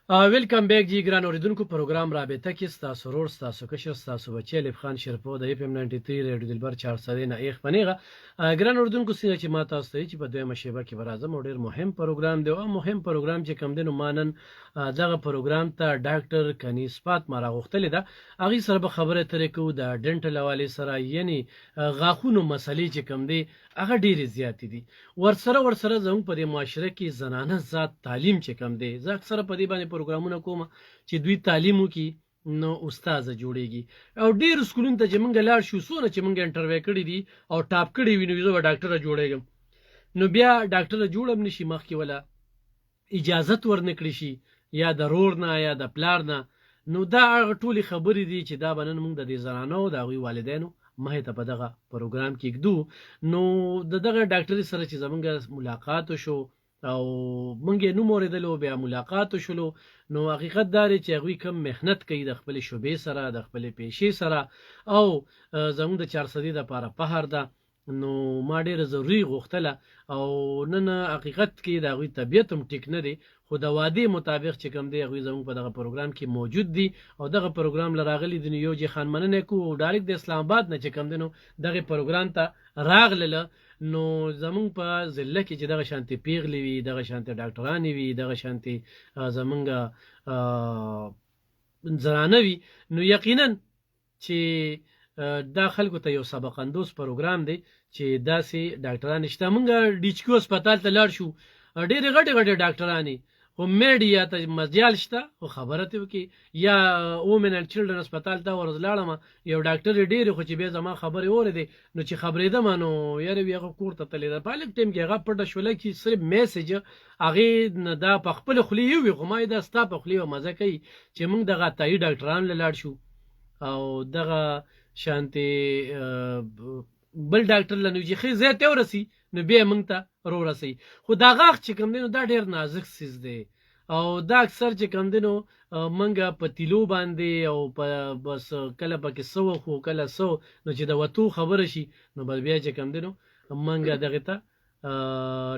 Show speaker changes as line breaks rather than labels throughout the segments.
ویلکم بیک جی ګران اوریدونکو پروګرام رابطه کې ستاسو رور ستاسو کشر ستاسو بچی لیف خان شرپو د اف ام 93 ریډیو دلبر 400 نه ایخ پنیغه ګران اوریدونکو څنګه چې ما تاسو ته چې په دویمه شیبه کې برازم او ډیر مهم پروګرام دی او مهم پروګرام چې کم دینو مانن دغه پروګرام ته ډاکټر کنیز فاطمه راغختلې ده هغه سره به خبره ترې کو د ډنټل حواله سره یعنی غاخونو مسلې چې کم دی هغه ډیره زیات دي ورسره زموږ په معاشره کې زنانه ذات تعلیم چې کم دی زه اکثره په دې باندې پروګرامونه کوم چې دوی تعلیم وکي نو استاد جوړیږي او ډیر سکولونو ته چې مونږ لاړ شو سونه چې مونږ انټرویو کړی دي او ټاپ کړی وینو زه ډاکټر جوړېږم نو بیا ډاکټر جوړم نشي مخکې ولا اجازت ورنکړي شي یا د رور نه یا د پلار نه نو دا ټولي خبرې دي چې دا بنن مونږ د دې زنانو د غوي والدینو مه ته په دغه پروګرام کې کېږو نو دغه ډاکټر سره چې زمونږ ملاقات شو او مونږ یې نوم اوریدلو بیا ملاقات شولو نو حقیقت دا چې هغوی کم محنت کوي د خپل شوبې سره د خپل پیشې سره او زموږ د 400 لپاره پهر ده نو ما ډیره ضروري غوښتله او نن حقیقت کې د هغوی طبیعت هم ټیک نه دی خو د وعدې مطابق چې کوم دی هغوی زموږ په دغه پروګرام کې موجود دي او دغه پروګرام له راغلي دي نو یو جې خان مننه کوو ډایرکټ د اسلام آباد نه چې کوم دی نو دغه پروګرام ته راغلله نو زمونږ په ضلع کې چې دغه شانتي پیغلې وي دغه شانتي ډاکټرانې وي دغه شانتي زمونږ زنانه وي نو یقینا چې دا خلکو ته یو سبق اندوز پروګرام دی چې داسې ډاکټران شته مونږ ډیچکو هسپتال ته لاړ شو ډېرې غټې ډاکټرانې خو میډیا ته مجال شته خو خبره ته وکړي یا وومن اینډ چلډرن هسپتال ته ورلاړم یو ډاکټر ډېرې خو چې بیا زما خبرې اورېدې نو چې خبرېدم نو یاره هغه کور ته تللی ده په هلک ټایم کې هغه پټه شوله چې صرف میسج هغې دا په خپله خولې یووي خو ما دا ستا په خولې مزه کوي چې موږ دغه عطایي ډاکټران له لاړ شو او دغه شانتي بل ډاکټر له نو چې ښه ځای ته ورسي نو بیا موږ ته رورسي خو دا غاښ چې کوم دی نو دا ډېر نازک څیز دی او دا اکثر چې کوم دی نو منګه په تیلو باندې او په بس کله پکې سو خو کله سو نو چې د وتو خبره شي نو بل بیا چې کوم دی نو منګه دغه ته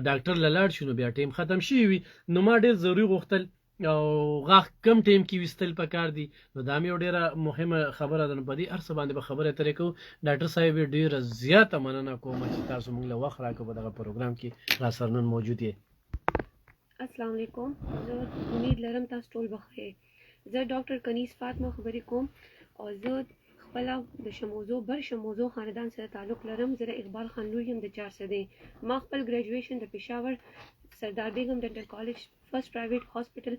ډاکټر لاړ شو نو بیا ټیم ختم شي وي نو ما ډېر ضروري غوښتل او غاښ کم ټیم کې وستل پکار دي نو دا مې ډیره مهمه خبره ده په دې هر څه باندې به خبره ترې کوو ډاکټر صاحب ډیره زیاته مننه کوم چې تاسو موږ له وخت راکړو په دغه پروګرام کې را سره نن موجود یې
السلام علیکم زه امید لرم تاسو ټول بخیر زه ډاکټر کنیز فاطمه خبرې کوم او زه خپل د بر شموزو خاندان سره تعلق لرم زه اقبال خان لور یم د 400 ما خپل ګریجویشن د پېښور سردار بیگم ډنټل کالج فرست پرایویټ هاسپټل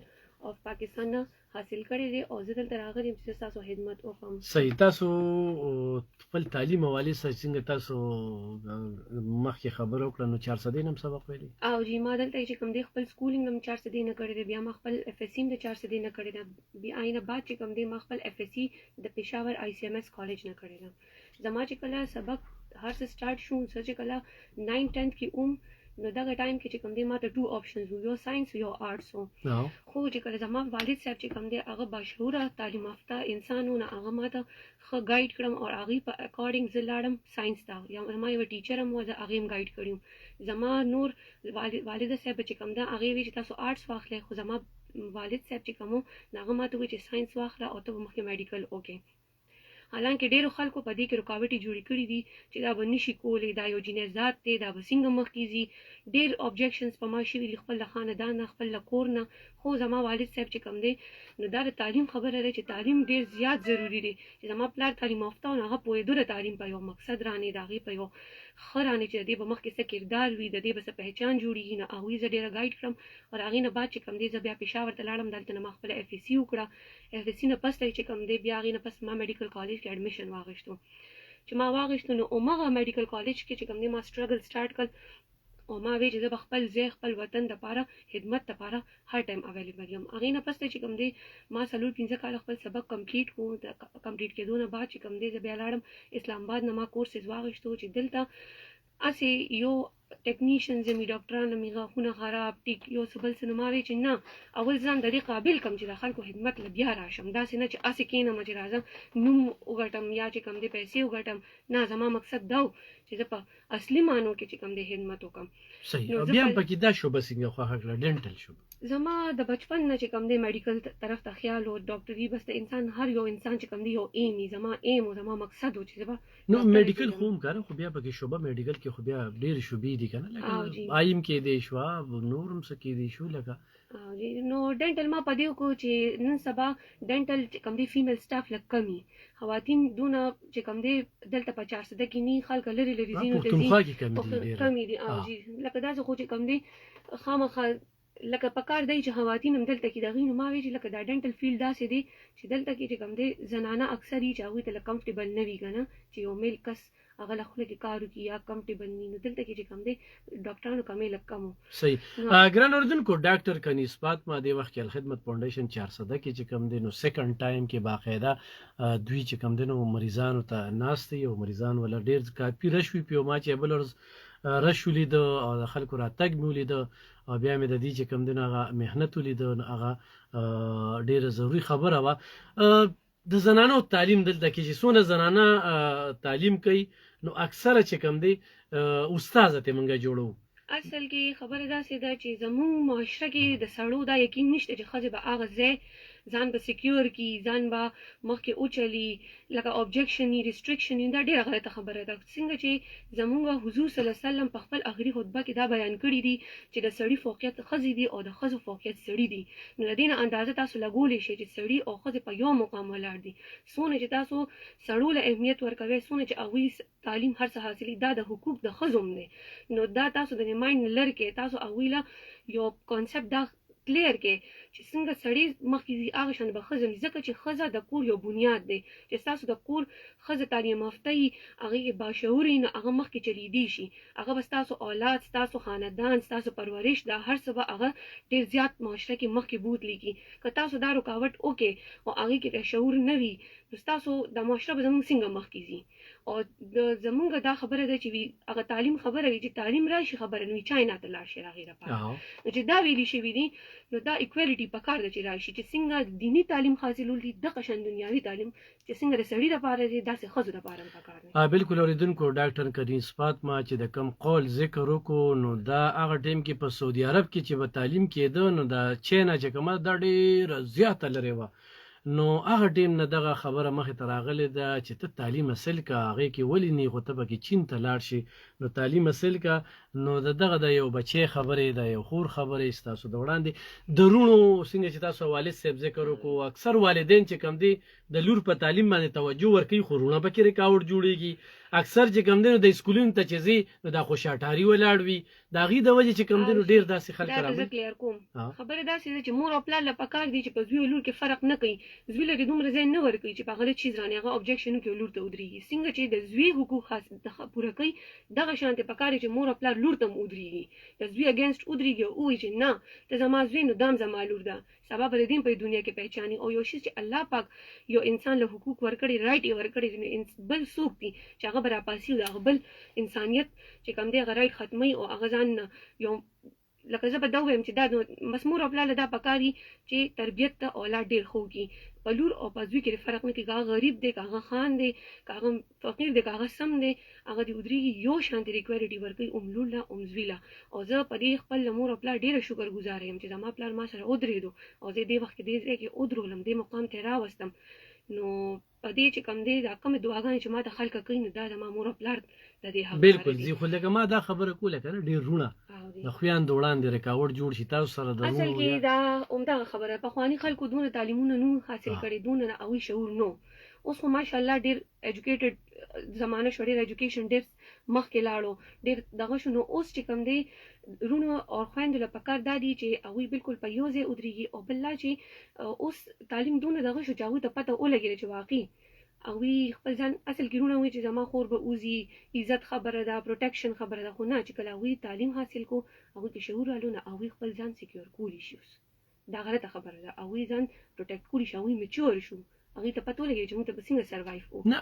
اف پاکستان نه حاصل کړی دی او زه دلته راغلی یم چې تاسو خدمت وکړم
صحیح تاسو خپل تعلیم حواله سره څنګه تاسو مخکې خبرو وکړه نو 400 نم سبق ویلي
او جی ما دلته چې کوم دی خپل سکولینګ نم 400 نه کړی دی بیا ما خپل اف اس سی د 400 نه کړی دی بیا آینه بعد چې کوم دی ما خپل اف اس سی د پېښور آی سی ایم اس کالج نه کړی دی زما چې کله سبق هر څه سٹارټ شو چې کله 9 10 کې نو دغه ټایم کې چې کوم دی ماته 2 آپشنز وو یو ساينس یو آرټس وو خو چې کله زما والد صاحب چې کوم دی هغه باشعوره تعلیم یافته انسان و نه هغه ماته ښه ګایډ کړم او هغه په اکارډینګ زه لاړم ساينس ته یا ما یو ټیچر هم و هغه هم ګایډ کړم زما نور والد صاحب چې کوم دا هغه وی چې تاسو آرټس واخلئ خو زما والد صاحب چې کوم هغه ماته وی چې ساينس واخله او ته مخکې میډیکل اوکې حالانکه ډیرو خلکو په دې کې رکاوټي جوړې کړې دي چې دا به نشي کولی دا یو جنیز ذات دی دا به څنګه مخکې ځي ډیر ابجیکشنز په ما شوي خپل خاندان نه خپل کور نه خو زما والد صاحب چې کوم دی نو دا د تعلیم خبره ده چې تعلیم ډیر زیات ضروری دی چې زما پلار تعلیم یافته او هغه پوهېدو د تعلیم په یو مقصد رانې د هغې په یو ښه رانې چې د دې به مخکې څه کردار وي د دې به څه پهچان جوړېږي نو هغوی زه ډېره ګایډ کړم او د هغې نه بعد چې کوم دی زه بیا پېښور ته لاړم دلته نه ما خپله اف اس سی وکړه اف اس سی نه پس چې کوم دی بیا هغې نه پس ما میډیکل کالج کې اډمیشن واخیستو چې ما واخیستو نو همغه میډیکل کالج کې چې کوم دی ما سټرګل سټارټ کړ او ما وی چې زه خپل ځای خپل وطن لپاره خدمت لپاره هر ټایم اویلیبل یم هغې نه پس چې کوم دی ما 4-5 کاله خپل سبق کمپلیټ کړو د کمپلیټ کېدو نه بعد چې کوم دی زه بیا لاړم اسلام آباد نه ما کورسز واخیستو چې دلته اسې یو ټیکنیشنز مې ډاکټران مې غاښونه خراب ټیک یو څه بل څه نو ما وی چې نه اول ځان د دې قابل کم چې د خلکو خدمت له بیا راشم داسې نه چې اسې کښېنم چې راځم نوم وګټم یا چې کوم دی پیسې وګټم نه زما مقصد دا و چې زه په اصلي معنو کې چې کوم د خدمت وکم.
صحیح.
نو
او
زه
بیا هم
په-
پکې دا شوبه څنګه خوښه کړه ډینټل شوبه؟
زما د بچپن نه چې کوم دی میډیکل طرف ته خیال او ډاکټري بس د انسان هر یو انسان چې کوم دی یو ایم زما ایم او زما مقصد و چې زما
نو
ډاکټر
میډیکل
کېږم.
خو هم کار خو بیا پکې شوبه میډیکل کې خو بیا ډېر شوبې دي کنه
او جی.
لکه آیم کې دی شو نورم څه کې دی شو لکه
او جی نو ډنټل ما په دې کو چې نن سبا ډنټل چې کوم دی فیمیل سټاف لږ کمی خواتین دونه چې کوم دی دلته په 400 کې ني خلک لري لري زینو ته
پښتونخوا کې کم دي ډېر
کمی دي. او جی لکه دا څه خو چې کوم دی خامخا لکه پکار دی چې خواتین هم دلته کې دغه نو ما وی چې لکه دا ډنټل فیلډ داسې دی چې دلته کې چې کوم دی زنانه اکثر یې چاوي ته کمفورټیبل نه وي کنه چې یو میل کس هغه له خپل کې کارو کې یا کمفورټیبل نه نو دلته کې چې کوم دی ډاکټرانو کمې لکمو.
صحیح. ګران اوردونکو ډاکټر کنیسپات ما دی وخت کې خدمت فاونډیشن 400 کې چې کم دی نو سیکنډ ټایم کې باقاعده دوی چې کم دی نو مریضانو ته ناشته او مریضان ولا ډیر کافي رشوي پیو ما چې بلرز رشولې د خلکو راتګ مولې د بیا مې د دې چې کم دی هغه مهنت ولید هغه ډیره ضروری خبره وا د زنانو تعلیم دلته کې چې څونه زنانه تعلیم کوي نو اکثره چې کم دی استاد ته مونږه جوړو.
اصل کې خبره داسې ده چې زموږ معاشره کې د سړو دا یقین نشته چې ښځې به هغه ځای ځان به سکیور کی ځان به مخکې اوچلي لکه objection restriction دا ډیره غلطه خبره ده. څنګه چې زموږ حضور صلی الله علیه وسلم په خپل آخري خطبه کې دا بیان کړی دی چې د سړي فوقیت ښځې دي او د ښځو فوقیت سړي دي. نو د دې نه اندازه تاسو لګولی شئ چې سړي او ښځې په یو مقام ولاړ دي. څونه چې تاسو سړو له اهمیت ورکوي څونه چې هغوی تعلیم هر څه حاصلي دا د حقوق د ښځو هم دی. نو دا تاسو د مایند لر کې تاسو هغوی له یو کانسپټ دا کلیر کې چې څنګه سړی مخکې هغه شان به ښځه ځکه چې ښځه د کور یو بنیاد دی چې تاسو د کور ښځه تعلیم یافته وي هغه باشعوري نه هغه مخکې چلیدي شي هغه به تاسو اولاد تاسو خاندان تاسو پرورش دا هر څه به هغه ډیر زیات معاشره کې مخکې بوتلی کی که تاسو دا رکاوټ وکې او هغه کې شعور نه وي نو تاسو د معاشره به زموږ څنګه مخکې ځي. او زمونږ دا خبره ده چې هغه تعلیم خبره وي چې تعلیم راشي خبره نه وي چاینا ته لاړ شي راغی لپاره نو چې دا ویلی شوی دي نو دا ایکوالټي پکار ده چې راشي چې څنګه دینی تعلیم حاصلول دي د قشن دنیوي تعلیم چې څنګه د سړي لپاره دي داسې ښځو لپاره پکار دي.
بالکل اوریدونکو ډاکټر کریم صفات ما چې د کم قول ذکر وکړو نو دا هغه ټیم کې په سعودي عرب کې چې به تعلیم کېده نو دا چاینا چې کومه دا ډېر زیاته لري و نو هغه ټیم نه دغه خبره مخې ته راغلی ده چې ته تعلیم حاصل که هغې کې ولې نه خو ته پکې چین ته لاړ شي نو تعلیم حاصل که نو دغه د یو بچی خبرې د یو خور خبرې ستاسو د وړاندې د رونو څنګه چې تاسو والد صاحب ذکر وکړو اکثر والدین چې کم دي د لور په تعلیم باندې توجه ورکوي خو رونه پکې رکاوټ جوړیږي اکثر چې کم دي نو د سکولونو ته چې ځي نو دا خوشاټاري ولاړ وي د هغې د وجې چې کم دي نو ډېر داسې خلک
راغلي کلیر کوم خبره داسې ده چې مور او پلار له پکار دي چې په زوی او لور کې فرق نه کوي زوی له دومره ځای نه ورکوي چې په غلط چیز رانه هغه objection کوي لور ته ودرېږي څنګه چې د زوی حقوق پوره کوي دغه شانته پکار چې مور او پلار لور ته ودرېږي د زوی اگینست ودرېږي او چې نه ته زما زوی نو دام زما لور ده سبب د دین په دنیا کې پہچاني او یو شی چې الله پاک یو انسان له حقوق ورکړي رائټ یې ورکړي بل څوک دي چې هغه برا پاسي د بل انسانيت چې کوم دی غرایت ختمي او هغه ځان یو لکه زه به دا وایم چې دا مسمور او پلاله دا پکاري چې تربیت ته اولاد ډیر خوږي په لور او په زوی کې فرق نه کوي هغه غریب دی هغه خان دی هغه فقیر دی هغه سم دی هغه دی ودرېږي یو شان دی ریکوالټي ورکوي لوله زویله او زه په دې خپل مور او پلا ډیره شکر گزار یم چې زما پلار ما سره ودرېدو او زه دې وخت کې دې ځای کې ودرولم دې مقام ته راوستم نو په دې چې کوم دی دا کوم دعاګانې چې ما ته خلک کوي نو دا زما مور او پلار د دې حق
بالکل زی خو لکه ما دا خبره کوله کنه ډیر رونه د خویان د وړاندې رکاوټ جوړ شي تاسو سره د
اصل کې دا عمده خبره په خواني خلکو دونه تعلیمونه نو حاصل کړي دونه او شعور نو اوس خو ماشاءالله ډیر ایجوکیټډ زمانه شو ډیر ایجوکیشن ډیر مخکې لاړو ډیر دغه شنو اوس چې کوم دی رونو او خويندو له پکار دادي چې هغه بالکل په یو ځای ودرېږي او بل لا چې اوس تعلیم دونه دغه شو چې هغه ته پته ولګي چې واقعي هغه خپل ځان اصل کې رونه وي چې زما خور به اوزي عزت خبره ده پروټیکشن خبره ده خو نه چې کله هغه تعلیم حاصل کو هغه کې شعور الونه هغه خپل ځان سکیور کولی شي دا غلطه خبره ده هغه ځان پروټیکټ کولی شي هغه میچور شو هغه ته پته ولګي چې موږ ته به څنګه سروایو کوو.
نه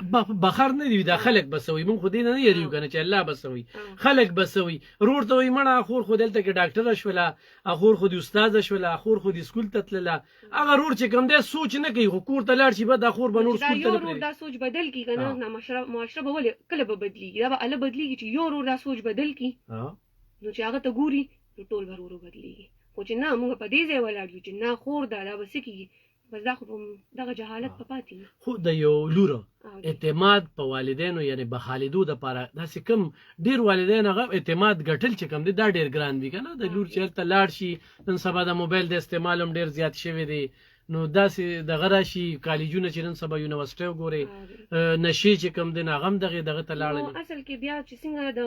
بخار نه دی دا خلک بسوي مونږ خو دې نه یریو کنه چې الله بسوي خلک بسوي رور ته وي مړه خور خو دلته کې ډاکټر شولا اخور خو د استاد شولا اخور خو د سکول ته تلله هغه رور چې کوم دې سوچ نه کوي خو کور ته لاړ شي به دا خور به نور سکول ته نه
رور دا سوچ بدل کی کنه نه معاشره به ولې کله به بدلیږي دا به الله بدلیږي چې یو رور دا سوچ بدل کی نو چې هغه ته ګوري نو ټول به ورو بدلیږي خو چې نه موږ په دې ځای ولاړ یو چې نه خور دا به څه کیږي بس دا خو دغه جهالت په پاتې
خو د یو لور اعتماد په والدینو یعنی بخالدو د پاره داسې کم ډیر والدین هغه اعتماد ګټل چې کم دي دا ډیر ګران وي کنه د لور چیرته لاړ شي نن سبا د موبایل د استعمال هم ډیر زیات شوی دی نو داسې د غراشي کالجونه چې نن سبا یونیورسيټي وګوري نشي چې کم دین هغه دغه ته لاړل
اصل کې بیا چې څنګه د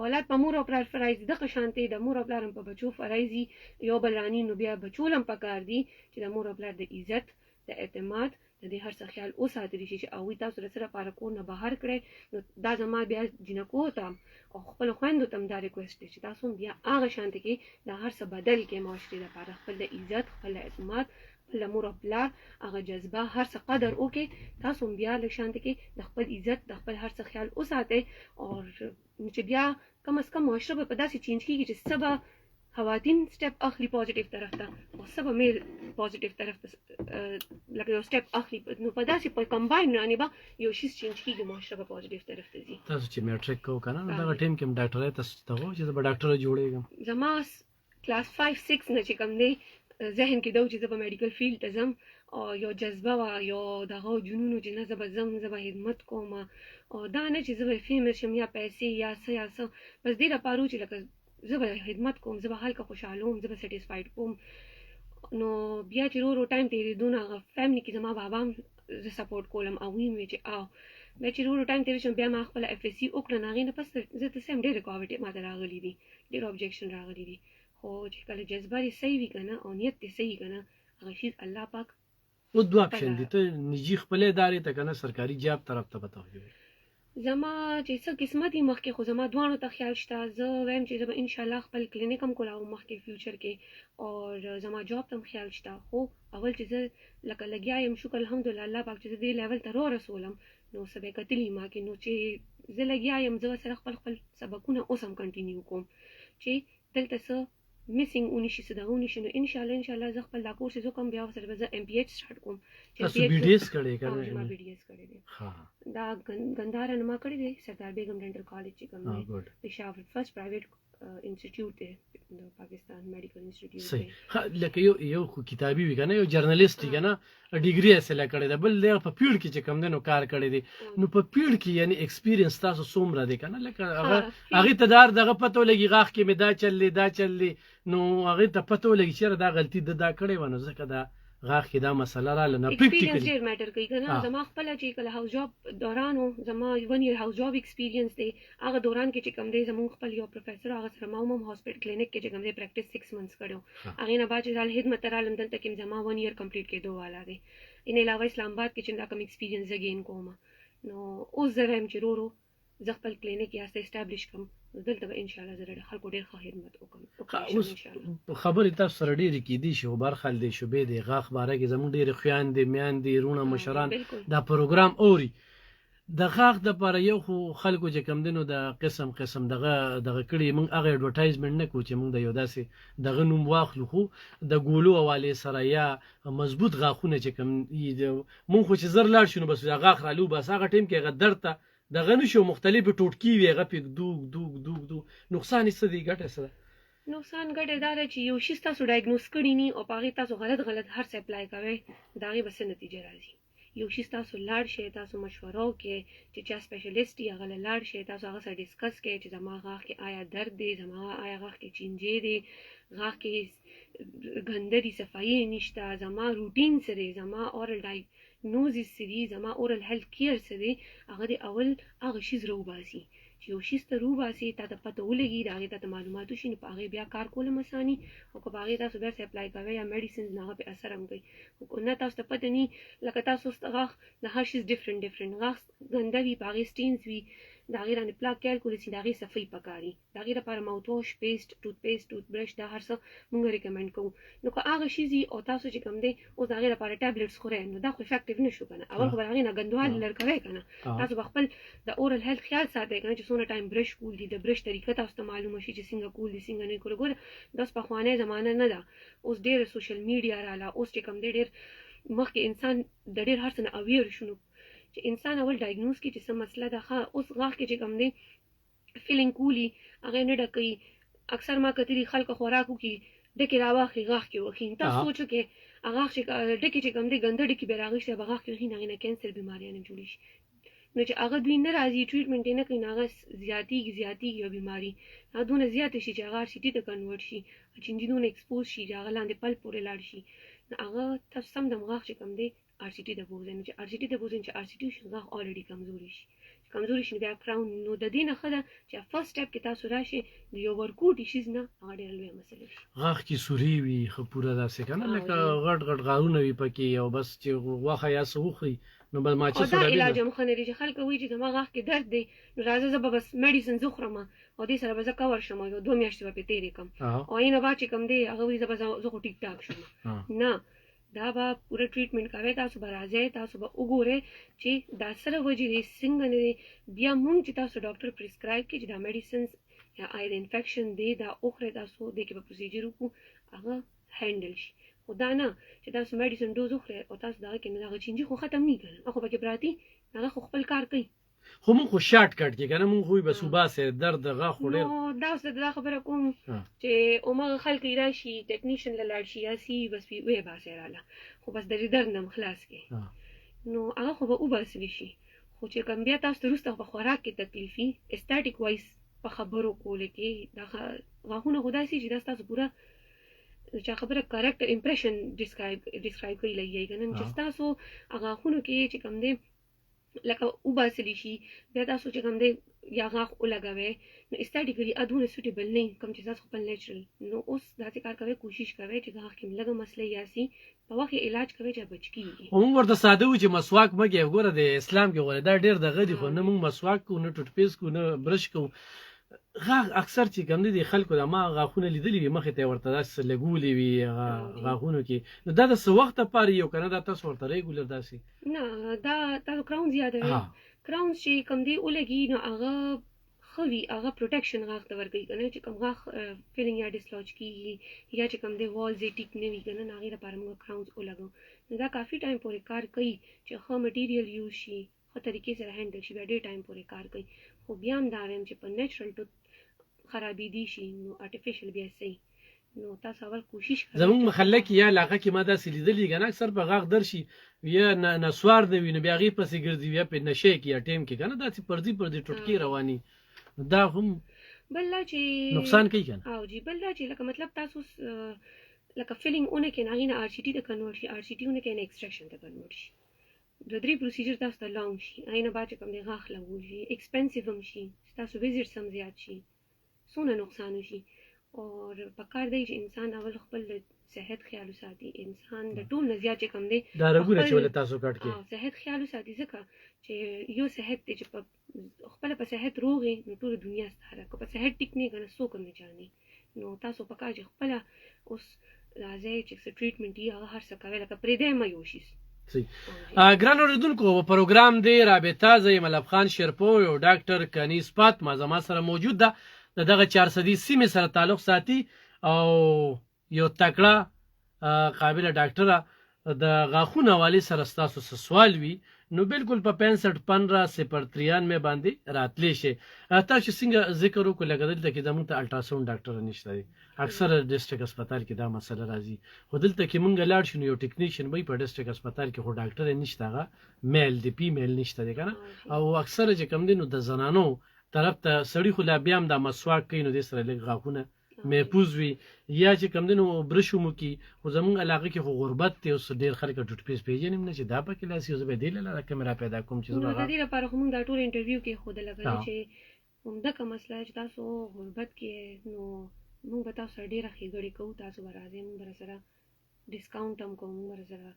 اولاد په مور او پلار فرایز د شانتي د مور او پلار په بچو فرایزي یو بلانی نو بیا بچولم پکار دي چې د مور او پلار د عزت د اعتماد د دې هر څه خیال اوساتلی شي او تاسو سره پاره کو نه بهر کړئ نو دا زما بیا جنکو ته او خپل خويندو ته دا ریکوست چې تاسو بیا هغه شانتي کې د هر څه بدل کې معاشري لپاره خپل د عزت خپل اعتماد خپل مور او پلار هغه جذبه هر څه قدر وکي تاسو بیا له شانتي کې د خپل عزت د خپل هر څه خیال اوساتئ او چې بیا کم از کم معاشره په داسې چینج کیږي چې سبا خواتین سټپ اخلي پوزټیو طرف ته او سبا میل پوزټیو طرف ته لکه یو سټپ اخلي نو په داسې په کمباین باندې به یو شی چینج کیږي معاشره په پوزټیو طرف ته ځي
تاسو چې میټریک کو کنه دا ټیم کې ډاکټر تاسو ته و چې به ډاکټر جوړېږم
زما کلاس 5 6 نه چې کوم دی ذهن کې دا چې زه په میډیکل فیلډ ته ځم او یو جذبه وا یو دغه جنونو چې نه زه به خدمت کوم او دا نه چې زه به فیمس شم یا پیسې یا څه بس دې لپاره چې لکه زه به خدمت کوم زه به هلکه خوشاله وم زه به سټیسفاید کوم نو بیا چې ورو ټایم تېرېدونه هغه فیملی کې زما بابا هم زه سپورټ کولم او ویم چې او بیا چې ورو ټایم تېر شم بیا ما خپل اف اس سی وکړه نو هغې نه پس زه ته سم ډېر رکاوټ ما ته راغلی دي ډېر ابجیکشن راغلی دي خو چې کله جذبه دې صحیح وي که نه او نیت دې صحیح که نه هغه شي الله پاک
او دوه اپشن دي ته نجي خپل ادارې ته که نه سرکاري جاب طرف ته بتوجه
زما چې څه قسمت مخکې خو زما دواړو ته خیال شته زه وایم چې زه به انشاءالله خپل کلینیک هم کولاو مخکې فیوچر کې او زما جاب ته هم خیال شته خو اول چې زه لکه لګیا یم شکر الحمدلله الله پاک چې زه دې لیول ته رسولم نو څه به کتلي ما کې نو چې زه لګیا یم زه سره خپل سبقونه اوس هم کنټینیو کوم چې دلته څه میسینګ ونشي څه دغه ونشي نو انشاءالله زه خپل دا کورس وکم بیا سره به زه ام پی ایچ سٹارټ کوم
تاسو بي ډي اس کړی
ما بي ډي اس کړی دی دا ګندهارا نه ما کړی دی سردار بیگم ډینټل کالج چې کوم دی پېښور فرست پرایویټ انسټیټیوټ دی د پاکستان میډیکل انسټیټیوټ
صحیح لکه یو کتابي وی کنه یو جرنالیست کنه ډیګري حاصله کړی دی بل د په پیړ کې چې کم دنو کار کړی دی نو په پیړ کې یعنی ایکسپیرینس تاسو څومره دی کنه لکه هغه تدار دغه پته لګي غاخ کې می دا چللی نو هغه ته پته لګي چې دا غلطي دا کړې ونه ځکه دا غاخ کې دا مسله را لنه
پریکټیکل ډیر میټر کوي کنه زما خپل چې کله هاوس جاب دوران زما 1 year هاوس جاب ایکسپیرینس دی هغه دوران کې چې کوم دی زموږ خپل یو پروفیسور هغه سره ما هم هاسپټل کلینیک کې چې کوم دی پریکټیس 6 months کړو هغه نه بعد چې ځل خدمت را لندن ته کې زما 1 year کمپلیټ کېدو والا دی ان علاوه اسلام آباد کې چې دا کوم ایکسپیرینس اگین کوم نو اوس زه هم چې ورو زه خپل کلینیک یا اسټابلیش کوم دلته به ان شاء الله زه خلکو ډیر ښه خدمت وکړم
اوس خبرې تاسو سره ډېرې کېدي شي خو برخل دی شوبې دی غاښ باره کې زموږ ډېرې خویندې میندې وروڼه مشران دا پروګرام اوري د غاښ دپاره یو خو خلکو چې کم دنو د قسم دغه کړي موږ هغه اډورټایزمنټ نه کوو چې موږ د یو داسې دغه نوم واخلو خو د ګولو حوالې سره یا مضبوط غاښونه چې کم موږ خو چې زر لاړ شو نو بس غاښ رالو بس هغه ټیم کې هغه درد ته دغه نشو مختلفې ټوټکي وي هغه پې دوګ نقصان یې څه دی ګټه څه ده
نقصان ګټه دا ده چې یو شي تاسو ډایګنوز کړي ني او په هغې تاسو غلط هر څه اپلای کوئ د هغې به څه نتیجه راځي یو شي تاسو لاړ شئ تاسو مشوره وکړئ چې چا سپیشلیسټ یې هغه له لاړ شئ تاسو هغه سره ډسکس کړئ چې زما غاښ کې آیا درد دی زما آیا غاښ کې چینجې دی غاښ کې ګنده دي صفایي نشته زما روټین څه دی زما اورل ډایګنوزس څه دي زما اورل هیلث کیر څه دی هغه د اول هغه شیز راوباسي چې یو شیز ته روباسي تا ته پته ولګي د هغې ته معلومات وشي نو په هغې بیا کار کولم اساني او که په هغې تاسو بیا اپلای کوئ یا میډیسنز نه هغه پې اثر هم کوي خو نه تاسو ته پته ني لکه تاسو غاښ د هر شیز ډفرنټ غاښ ګنده وي په هغې سټینز وي د هغې رانې پلاک کیل کولی شي د هغې صفۍ پکاري د هغې لپاره ماوت واش پیسټ ټوت پیسټ ټوت برش دا هر څه مونږ ریکمنډ کوو نو که هغه شي زي او تاسو چې کوم دی اوس د هغې لپاره ټابلیټس خورئ نو دا خو افیکټیو نه شو که نه اول خو به د هغې نه ګندوالي لر کوئ که نه تاسو به خپل د اورل هیلث خیال ساتئ که نه چې څومره ټایم برش کول دي د برش طریقه تاسو ته معلومه شي چې څنګه کول دي څنګه نه کول ګوره دا اوس پخوانی زمانه نه ده اوس ډېره سوشل میډیا راله اوس چې کوم دی ډېر مخکې انسان د ډېر هر څه نه اویر شو چې انسان اول ډایګنوز کړي چې څه مسله ده ښه اوس غاښ کې چې کوم دی فیلینګ کولی هغې نه ډکوي اکثر ما کتلي خلکو خوراک وکړي ډکې راواخلي غاښ کې وخي تاسو سوچو کې هغه چې ډکې چې کوم دی ګنده ډکې به راغېشته به غاښ کې وخي هغې نه کینسر بیماریانې جوړې شي نو چې هغه دوی نه راځي ټریټمنټ یې نه کوي نو هغه زیاتېږي یو بیماري هغه دونه زیاته شي چې هغه ار سی ټي ته کنورټ شي چې دونه ایکسپوز شي چې هغه لاندې پل پورې لاړ شي نو هغه تاسو سم دم غاښ چې کوم دی ار سی ټي ته بوځئ نو چې ار سی ټي ته بوځئ چې ار سی ټي شي غاښ الریډي کمزوري شي کمزوري شي بیا کراون نو د دې نه ښه ده چې فرست سټپ کې تاسو راشئ د یو ورکوټ ایشیز نه هغه ډېره لویه مسله شي
غاښ کې سوري وي ښه پوره داسې که نه لکه غټ غټ غارونه وي پکې او بس چې غوښه یا څه وخوري نو بل ماچس
دا علاج هم ښه نه دی چې خلک وایي چې زما غاښ کې درد دی نو راځه زه به بس میډیسن زه خورم او دې سره به زه کور شم یو 2 میاشتې به پرې تېرې کړم او هغې نه بعد چې کوم دی هغه وایي زه خو ټیک ټاک شم نه دا به پوره ټریټمنټ کوئ تاسو به راځئ تاسو به وګورئ چې دا سره وجې دی څنګه نه دی بیا مونږ چې تاسو ډاکټر پرسکرایب کړي چې دا میډیسنز یا آی د انفیکشن دی دا وخورئ تاسو دې کې به پروسیجر وکړو هغه هینډل شي خو دا نه چې تاسو میډیسن ډوز وخورئ او تاسو دغه کې دغه چینجي خو ختم نه کړي خو پکې پراتې هغه خو خپل کار کوي
خو مونږ خو شارټ کټ کې که نه مونږ خو بس وباسې درد غاښ خو ډېر
نو دا اوس دا خبره کوم چې هماغه خلک یې راشي ټیکنیشن له لاړ شي یا سي بس ویې باسې راله خو بس د درد نه خلاص کړي نو هغه خو به وباسلی شي خو چې کوم بیا تاسو ته وروسته په خوراک کې تکلیف وي اسټاټیک وایز په خبرو کولو کې دا غاښونه خو داسې چې دا ستاسو پوره چې خبره کریکټ امپریشن ډسکرایب کوي لګي که نه چې ستاسو هغه غاښونو کې چې کوم دی لکه وباسلی شي بیا تاسو چې کوم دی یا غاښ ولګوئ نو اسټاټیکلي ادونه سوټیبل نه کوم چې تاسو خپل نیچرل نو اوس داسې کار کوئ کوشش کوئ چې غاښ کې لږه مسله یاسي په وخت علاج کوئ چې بچ کېږي
موږ ورته ساده وو چې مسواک مه کوئ ګوره د اسلام کې غوره دا ډېر دغه دي خو نه موږ مسواک کوو نه ټوټ پیسټ کوو نه برش کوو غاښ اکثر چې کوم دي خلکو د ما غاښونه لیدلي وي مخې ته ورته داسې لګولي وي غاښونو کې نو دا د څه وخت لپاره یو که نه دا تاسو ورته ریګولر داسې
نه دا تاسو کراون زیاتوي کراون چې کوم دی ولګي نو هغه ښه وي هغه پروټیکشن غاښ ته ورکوي که نه چې کوم غاښ فیلینګ یا ډسلوج کېږي یا چې کوم دی والز یې ټیک نه وي که نه هغې لپاره موږ کراونز ولګو نو دا کافي ټایم پورې کار کوي چې ښه مټیریل یوز شي ښه طریقې سره هینډل شي بیا ډېر ټایم پورې کار کوي خو بیا هم دا وایم چې په نیچرل ټوت خرابېدی شي نو آرټیفیشل بیا صحیح نو تاسو اول کوشش کوئ
زموږ محله کې یا علاقه کې ما داسې لیدلي که نه اکثر په غاښ درشي یا نسوار نه وي نو بیا هغې پسې ګرځي یا په نشې کې یا ټیم کې که نه داسې پردي ټوټکې رواني دا هم
بل دا چې
نقصان کوي که نه
او جی بل دا چې لکه مطلب تاسو لکه فیلینګ اونه کې هغې نه آر سی ټي ته کنورټ شي آر سی ټي اونه کې نه ایکسټریکشن ته کنورټ شي 2-3 پروسیجر تاسو ته لانګ شي هغې نه بعد چې کوم دی غاښ لګول شي ایکسپنسیو هم شي ستاسو وزټس هم زیات شي څونه نقصان وشي او پکار دی چې انسان اول خپل صحت خیال وساتي انسان د ټول نه زیات چې کوم دی
دا رګونه چې ولې تاسو کټ کې
صحت خیال وساتي ځکه چې یو صحت دی چې خپل په صحت روغې نو ټول دنیا ستاره که په صحت ټیک نه کنه څوک هم نه چاني نو تاسو پکار چې خپل اوس راځي چې ټریټمنټ یې هغه هر څه کوي لکه پرېږدی مه یوشي
ګران اوریدونکو پروګرام دی رابطه زه یم ملب خان شیرپو یو ډاکټر کنیز فاطمه زما سره موجود ده دغه 400 سیمې سره تعلق ساتي او یو تکړه قابله ډاکټره د غاښونو حوالې سره ستاسو څه سوال وي نو بالکل په 6515 باندې راتلی شي تاسو څنګه ذکر وکړو لکه دلته کې زموږ ته الټراساوند ډاکټر نشته دی اکثر ډسټرک هسپتال کې دا مسله راځي خو دلته کې مونږ لاړ شو یو ټیکنیشن وي په ډسټرک هسپتال کې خو ډاکټر نشته هغه میل دی فیمیل نشته دی که نه او اکثر چې کوم دی نو د زنانو طرف ته سړي خو لا بیا هم دا مسواک کوي نو دې سره لږ غاښونه محفوظ وي یا چې کوم دی نو برش مو کوي خو زموږ علاقه کې خو غربت دی اوس ډېر خلک ټوټ پیسټ پېژني هم نه چې دا پکې لاسي زه به دې له لاره کیمرا پیدا کوم چې
د دې لپاره خو مونږ دا ټول انټرویو کې ښودله چې همدغه مسله چې تاسو غربت کې نو مونږ به تاسو سره ډېره ښېګړې کوو تاسو به راځئ مونږ به سره ډسکاونټ هم کوو مونږ به سره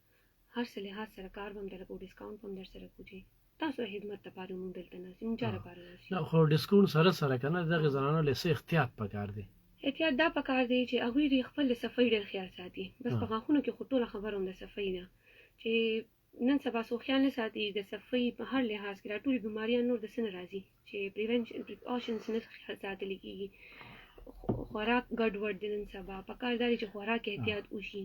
هر څه لحاظ سره کار به هم در کوو ډسکاونټ به هم در سره کوو چې تاسو د خدمت لپاره مونږ دلته ناست یو، مونږ چا لپاره ناست یو.
دا خو ډیسکاونټ سره کنه دغه زنانو له څه احتیاط پکار دی.
احتیاط دا پکار دی چې هغوی د خپل د صفایي ډېر خیال ساتي. بس په غاښونو کې خو ټوله خبره هم د صفایي ده چې نن سبا څوک خیال نه ساتي د صفایي په هر لحاظ کې دا ټولې بیماریان نور د څه نه راځي چې پریکاشنز نه خیال ساتلی کېږي. خوراک ګډوډ دی نن سبا، پکار دا دی چې خوراک احتیاط وشي.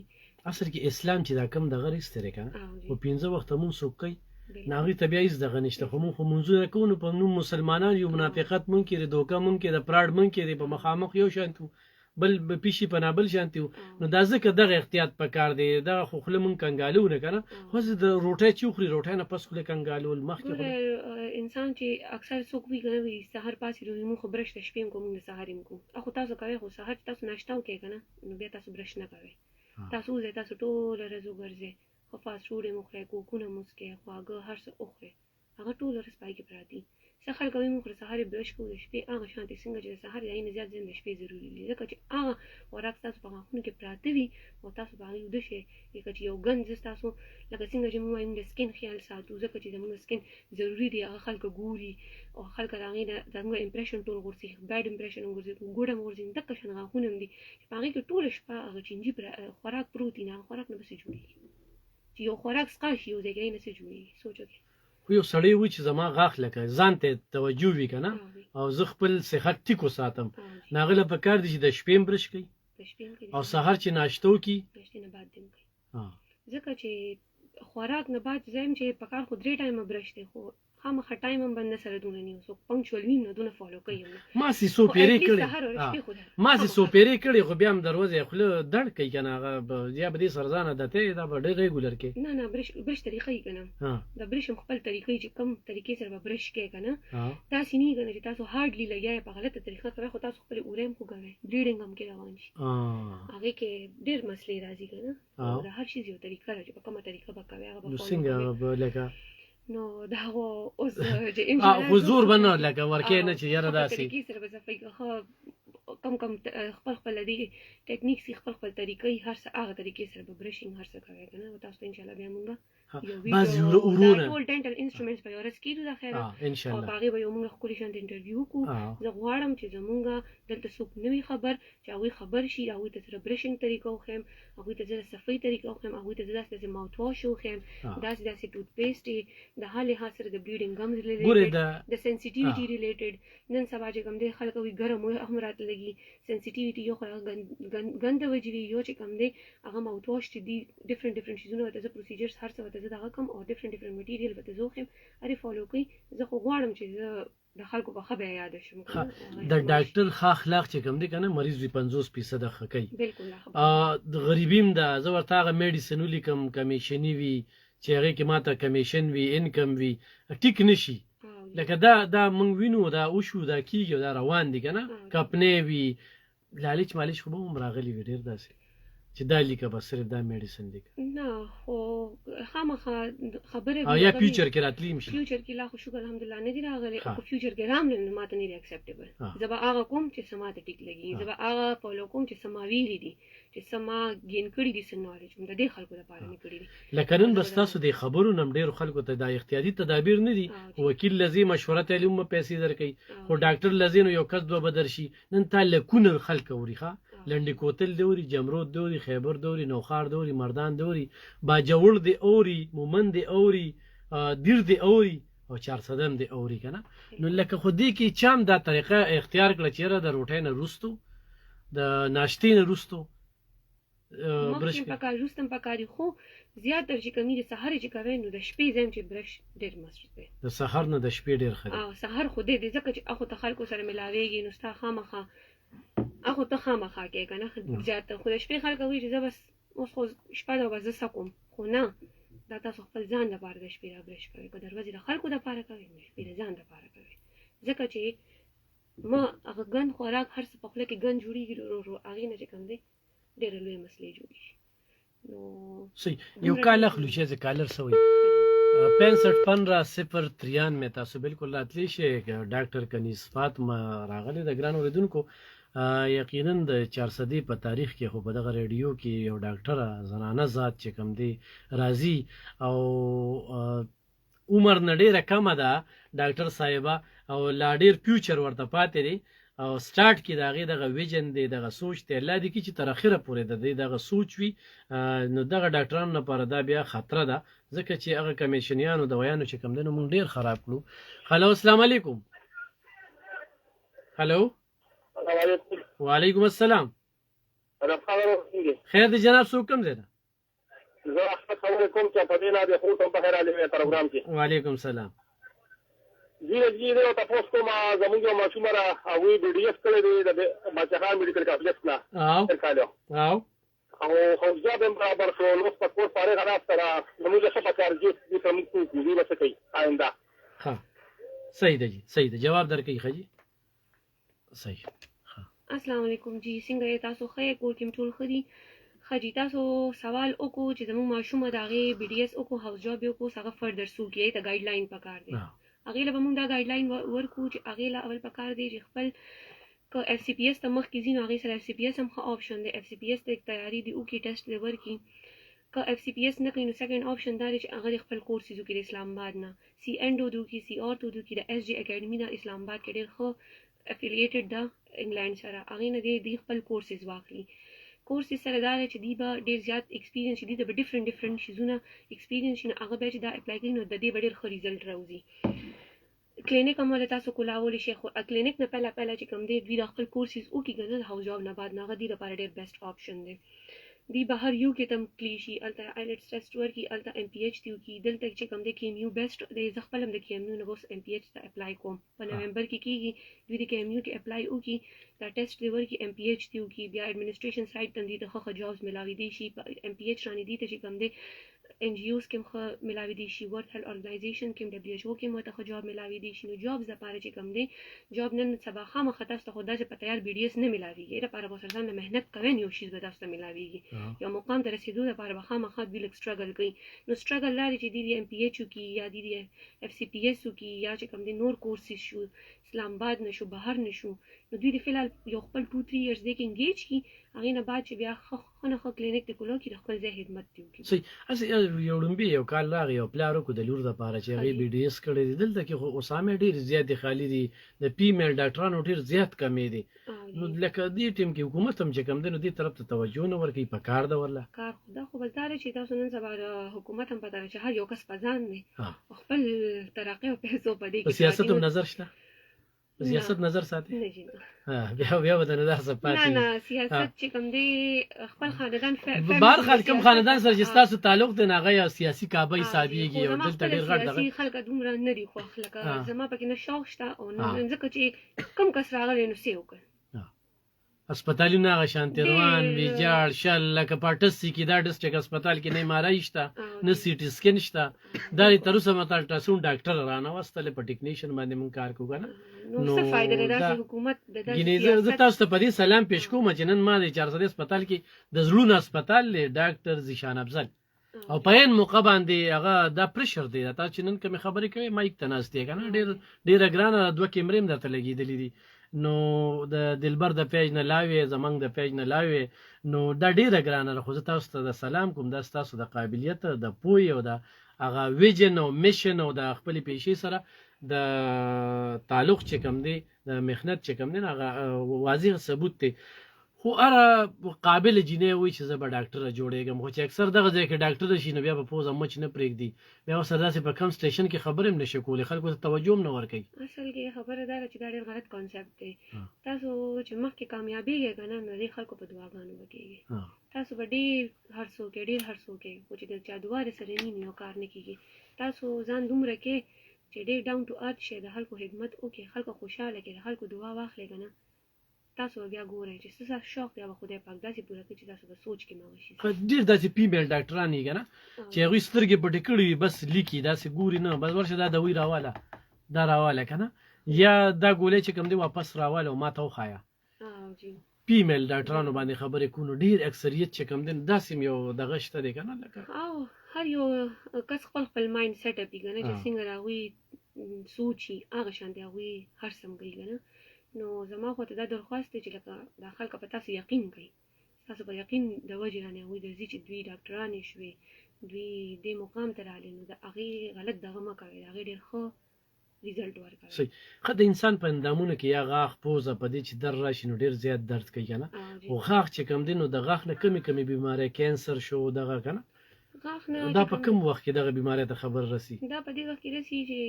اصل کې اسلام چې دا کم دغه ریستره کنه او 15 وخت مون څوک کوي
بالکل.
ناغي طبيعي دغه نشته، خو مون خو منځونه کوو په نوم مسلمانان یو، منافقت مون کې د دوکا مون کې د پراډ مون کې د په مخامخ یو شانتو بل پیشي پنابل شانتیو. نو دا ځکه دغه احتیاط پکار دی. دا خو خله مون کنګالو نه کنه، خو د روټي چوخري روټي نه پس خله کنګالو مخکې
انسان چې اکثر څوک وی کنه وی سحر پاسې دوی مون خو برش د شپې کوم د سحر کو اخو تاسو کوي، خو سحر تاسو ناشته وکړئ کنه نو بیا تاسو برش نه کوي. تاسو زه تاسو ټول ورځ وګرځئ، خو فاست فوډ مو خورئ، کوکونه مو څکئ، خواږه هر څه وخورئ، هغه ټول ورځ پای کې پراتی. څه خلک وایي موږ سهار برش کوو د شپې هغه شانتي څنګه چې د سهار یې نه زیات ځین د شپې ضروري دي، ځکه چې هغه خوراک تاسو په غاښونو کې پراته وي او تاسو په هغې ویده شئ. لکه چې یو ګند تاسو لکه څنګه چې موږ وایو د سکین خیال ساتو، ځکه چې زموږ سکین ضروري دی هغه خلک ګوري او خلک د هغې نه زموږ امپریشن ټول غورځي، بیډ امپریشن هم غورځي، ګوډ هم غورځي. دقه شان غاښونه هم دي چې په هغې کې ټوله شپه هغه چینجي خوراک پروت وي، هغه خوراک نه به څه جوړېږي چې یو خوراک څښا شي یو ځای کې نه څه جوړېږي. سوچ وکړئ
خو یو سړی وي چې زما غاښ لکه ځان ته توجه وي کنه او زه خپل صحت ټیکو ساتم، ناغله په کار دي چې د شپې برش کوي او سحر چې ناشته وکي
ناشته نه بعد دم کوي. ځکه چې خوراک نه بعد زم چې په کار خو 3 ټایم برش دی، خو خامخا ټایم هم باندې سره دونه نیو سو پنکچوال وین نه دونه فالو کوي.
ما سي سو پیری کړي ما سي سو پیری کړي خو بیا هم دروازه خپل دړ کوي کنه هغه یا به دې سرزانه دته دا به ډېر ریګولر کې
نه برش طریقې کنه دا برش خپل طریقې چې کم طریقې سره برش کې کنه تاسو نه کنه چې تاسو هارډلی لګیا په غلطه طریقه سره خو تاسو خپل اورم کو کوي بلیډینګ هم کې روان شي. هغه کې ډېر مسلې راځي کنه دا هر شي یو طریقه راځي په کومه طریقه به کوي هغه به
څنګه لکه
نو دا هو اوس چې
حضور بنه لکه ورکه نه چې یاره داسي
کی سره به صفای کم خپل دی ټیکنیک سی خپل طریقې هر څه هغه طریقې سره به برشینګ هر څه کوي کنه او تاسو ان شاء الله بیا مونږه
بعض ورونه
ټول ډنټل انسټرومنټس په ورس کې دا خیره
ان شاء الله
هغه به یو موږ خپل شان انټرویو کو زه غواړم چې زمونږه دلته څوک نوې خبر چې هغه خبر شي هغه ته سره برشینګ طریقو خیم هغه ته سره صفای طریقو خیم هغه ته سره ماوث واش خیم داسې ټوت پیسټ د حالې حاصل د بلیډینګ گمز ریلیټډ د سنسټیویټي ریلیټډ نن سبا چې کوم دی خلک وي ګرم او احمرات لګي سنسټیویټي یو غند وجوي یو چې کوم دی هغه ماوث واش دي ډیفرنٹ شیزونه ته پروسیجرز هر څه ته دا کوم او ډیفرنٹ میټیریل به زه خو اری فالو کوي. زه خو غواړم چې د خلکو په خبره یاد شم د
ډاکټر ښه اخلاق چې کوم دی کنه مریض وي 50% خکې
بالکل
د غریبیم دا زه ورته هغه میډیسن ولیکم کمیشنی وي چې هغه کې ماته کمیشن وي انکم وي ټیک نشي لکه دا مونږ وینو دا او شو دا کیږي دا روان دي کنه کپنې وي لالچ مالچ خو به راغلی وي ډیر داسې چې دا لیکه به صرف دا میډیسن لیکه
نه خو خامخا خبره
یا فیوچر کې راتلی مشي
فیوچر کې لا خو شکر الحمدلله نه دی راغلی خو فیوچر کې رام نه ماته نه اکسپټیبل زبا هغه کوم چې سماته ټیک لګي زبا هغه فالو کوم چې سما ویری دي چې سما ګین کړی دي سنوالج د دې خلکو لپاره نه کړی دي.
لکه نن بس تاسو د خبرو نم ډیر خلکو ته د احتیاطي تدابیر نه دي وکیل لازم مشوره ته علم پیسې درکې خو ډاکټر لازم یو کس دوه بدر شي نن تعالی کونه خلک اوريخه لنډی کوتل دوري جمرود دوري خیبر دوري نوخار دوري مردان دوري باجوړ دی اوري مومن دی اوري دیر دی اوري او 400 دی اوري کنه نو لکه خو دې کې چام دا طریقه اختیار کړ چې را د روټۍ نه روستو د ناشتې نه روستو
برش پکار روستم پکاري خو زیات تر چې کمی د سحر چې کوي نو د شپې زم چې برش ډیر مست دی
د سحر نه د شپې ډیر خري
سحر خو دې ځکه چې اخو ته خلکو سره ملاويږي نو ستا خامخه اخو ته خامخا کې کنه زیات خو د شپې خلک وایي چې زه بس اوس خو شپه دا وځه سکم خو نه دا تاسو خپل ځان لپاره د شپې را برش کوي که دروازې د خلکو لپاره کوي نو شپې د ځان لپاره کوي ځکه چې ما هغه ګن خوراک هر څه په خپل کې ګن جوړیږي ورو هغه نه چې کوم دی ډېر لوی مسلې جوړي نو
صحیح یو کال اخلو چې کالر سوی 6515 میں تاسو بالکل راتلی شي ډاکټر کنیز فاطمه راغله د ګران اوریدونکو یقینا د 400 په تاریخ کې خو په دغه ریډیو کې یو ډاکټر زنانه ذات چې کوم دی راضي او عمر نه ډیره کمه ده ډاکټر صاحبه او لا ډیر فیوچر ورته پاتې دی او سٹارټ کې د هغې دغه ویژن دی دغه سوچ دی الله دې کړي چې تر اخره پورې د دې دغه سوچ وي نو دغه ډاکټرانو لپاره دا بیا خطره ده ځکه چې هغه کمیشنیانو دوايانو چې کوم دی نو موږ ډېر خراب کړو. هلو السلام علیکم. هلو وعلیکم السلام. خیر دی جناب څوک کوم ځای ده؟
زه احمد خبرې کوم چې په دې نه د خو ته په خیر علي پروګرام کې.
وعلیکم السلام.
جی دا تاسو کوم زموږ یو ماشوم را او بي ډي اس کړی دی د بچهان میډیکل کالج نه
او
حوزه هم برابر شو نو په کور فارغ راځه سره زموږ څه په کار کې د کوم څه کوي څه کوي آینده.
ها صحیح ده جی صحیح ده جواب درکې خجی صحیح.
السلام علیکم جی څنګه تاسو خیر کور کې ټول خدي خجی تاسو سوال وکړو چې زموږ ماشوم د هغې بي ډي اس وکړو هاوس جاب یې وکړو هغه فردر سو کې ته ګایډ لاین پکار دی هغې له به موږ دا ګایډ لاین ورکړو چې هغې له اول پکار دی چې خپل که اف سی پی ایس ته مخکې ځي نو هغې سره اف سی پی ایس هم ښه آپشن دی اف سی پی ایس ته تیاري دی وکړي ټیسټ دې ورکړي که اف سی پی ایس نه کوي نو سیکنډ آپشن دا دی چې هغه د خپل کورسز وکړي د اسلام آباد نه سی اینډو دې وکړي سی آر ته دې وکړي د ایس جي اکیډمي نه اسلام آباد کې ډېر ښه افیلیټډ ده انګلینډ سره هغې نه دی خپل کورسز واخلي کورسز سره دا دی چې دی به ډېر زیات ایکسپیرینس شي دی ته به ډفرنټ شیزونه ایکسپیرینس شي نو هغه بیا چې دا اپلای کوي نو د دې به ډېر ښه ریزلټ راوځي. کلینیک هم ولې تاسو کولاولی شئ خو کلینیک نه پهله چې کوم دی دوی د خپل کورسز وکړي که نه د هاوس جاب نه بعد نه هغه دوی لپاره ډېر بیسټ آپشن دی. دی بهر یو کې تم کلی شي هلته آیلټس ټیسټ ورکړي هلته ایم پی ایچ دې وکړي دلته چې کوم دی کې ایم یو بیسټ دی زه خپل هم د کې ایم یو نه اوس ایم پی ایچ ته اپلای کوم په نومبر کې کېږي دوی د کې ایم یو کې اپلای وکړي دا ټیسټ دې ورکړي ایم پی ایچ دې وکړي بیا ایډمنسټریشن سایډ ته دوی ته ښه جابس ملاویدی شي په ایم پی ایچ رانې دي ته چې کوم دی ان جی اوز کې هم ښه ملاویدی شي ورلډ هیلث ارګنایزیشن کې هم ډبلیو ایچ او کې هم ورته ښه جاب ملاویدی شي نو جابز لپاره چې کوم دی جاب نن سبا خامخا تاسو ته خو داسې په تیار بي ډي اس نه ملاویږي لپاره به سره ځان محنت کوئ یو شیز به تاسو ته ملاویږي یو مقام ته رسېدو لپاره به خامخا دوی لږ سټرګل کوي نو سټرګل دا دی چې دوی ایم پی ایچ وکړي یا دوی اف سی پی ایس وکړي یا چې کوم دی نور کورسز شو اسلام آباد نه شو بهر نه شو نو دوی د فلحال یو خپل 2-3 ایئرز دی کې انګیج کړي هغې نه بعد چې بیا ښه نه ښه کلینیک دې کولو کړي د خپل ځای خدمت دې وکړي.
صحیح هسې یو ړومبي یو کال راغی یو پلار وکړو د لور دپاره چې هغې بي ډي اس کړی دی دلته کې خو اسامې ډېرې زیاتې خالي دي د فیمیل ډاکټرانو ډېر زیات کمې دي نو لکه دې ټیم کې حکومت هم چې کوم دی نو دې طرف ته توجه نه ورکوي په کار ده ورله
کار خو دا خو بس دا دی چې تاسو نن سبا د حکومت هم پته ده چې هر یو کس په ځان دی خپل ترقۍ او پیسو په دې کې
په سیاست هم نظر شته سیاست نظر ساتي
نه جی
بیا به د نظر څخه پاتې
نه سیاست چې کوم دی خپل خاندان
بهر خلک کوم خاندان سره چې ستاسو تعلق دی نه هغه یو سیاسي کعبه حسابېږي او دلته ډېر غټ دغه
سیاسي خلک دومره نه دي خوښ لکه زما پکې نه شوق شته او نه ځکه چې کوم کس راغلی نو څه یې وکړ
هسپتالونه هغه شانتي روان ویجاړ شل لکه پاټسي کې دا ډسټریکټ هسپتال کې نه ایم آر آی شته نه سی ټي سکین شته دا تر اوسه ماته الټراساوند ډاکټر رانه واستلې په ټیکنیشن باندې مونږ کار کوو کنه
نو څه فائدہ ده چې حکومت د
زه تاسو ته په دې سلام پیش کوم چې نن ما د 400 هسپتال کې د زړونو هسپتال له ډاکټر زیشان افضل او په عین موقع باندې هغه دا پرشر دی تاسو چې نن کوم خبرې کوي مایک تناستې کنه ډېر ګرانه دوه کیمرې هم درته لګېدلې دي نو د دلبر د پیج نه لاوي زمنګ د پیج نه لاوي نو دا ډیره ګرانه خو زه تاسو ته د سلام کوم دا تاسو د قابلیت د پوی او د هغه ویژن او میشن او د خپل پیشي سره د تعلق چې کوم دی د مهنت چې کوم دی هغه واضح ثبوت دی خو اره قابل جنې وي چې زه به ډاکټره جوړېږم خو چې اکثر دغه ځای کې ډاکټره شي نو بیا به پوزه مچ نه پرېږدي بیا ورسره داسې په کم سټیشن کې خبرې هم نشي کولی خلکو ته توجه هم نه ورکوي
اصل کې خبره دا ده چې دا ډېر غلط کانسیپټ دی تاسو چې مخکې کامیابېږئ که نه نو دې خلکو په دعاګانو به کېږي تاسو به ډېر هر څوک ډېر هر څوک خو چې د چا دعا درسره نه وي نو کار نه کېږي تاسو ځان دومره کې چې ډېر ډاون ټو ارت شئ د خلکو خدمت وکړئ خلکو خوشحاله کړئ د خلکو دعا واخلئ که نه تاسو بیا ګورئ چې څه شوق دی به خدای پاک داسې پوره کړي چې تاسو به سوچ کې مغه شي
ډېر داسې فیمیل ډاکټران یې که نه چې هغوی سترګې پټې کړې وي بس لیکي داسې ګوري نه بس ورشه دا دوی راواله دا راواله که نه یا دا ګولۍ چې کوم دی واپس راواله او ما ته وښایه فیمیل ډاکټرانو باندې خبرې کوو ډېر اکثریت چې کوم دی داسې یو دغه شته دی که نه لکه
او هر یو کس خپل مایند سیټ اپ وي که نه چې څنګه د هغوی سوچ وي هغه شان دی هغوی هر څه کوي که نه نو زما خو ته دا درخواست دی چې لکه دا خلک په تاسو یقین کوي تاسو په یقین د وجې رانه هغوی درځي چې دوی ډاکټرانې شوې دوی دې مقام ته راغلي نو د هغې غلط دغه مه کوئ د هغې ډېر ښه ریزلټ ورکوي
صحیح خو د انسان په اندامونو کې یا غاښ پوزه په دې چې در راشي نو ډېر زیات درد کوي که نه خو غاښ چې کوم دی نو د غاښ نه کمې بیماری کینسر شو دغه که نه
غاښ نه
دا په کوم وخت کې دغه بیماری ته خبر رسي
دا په دې وخت کې رسي چې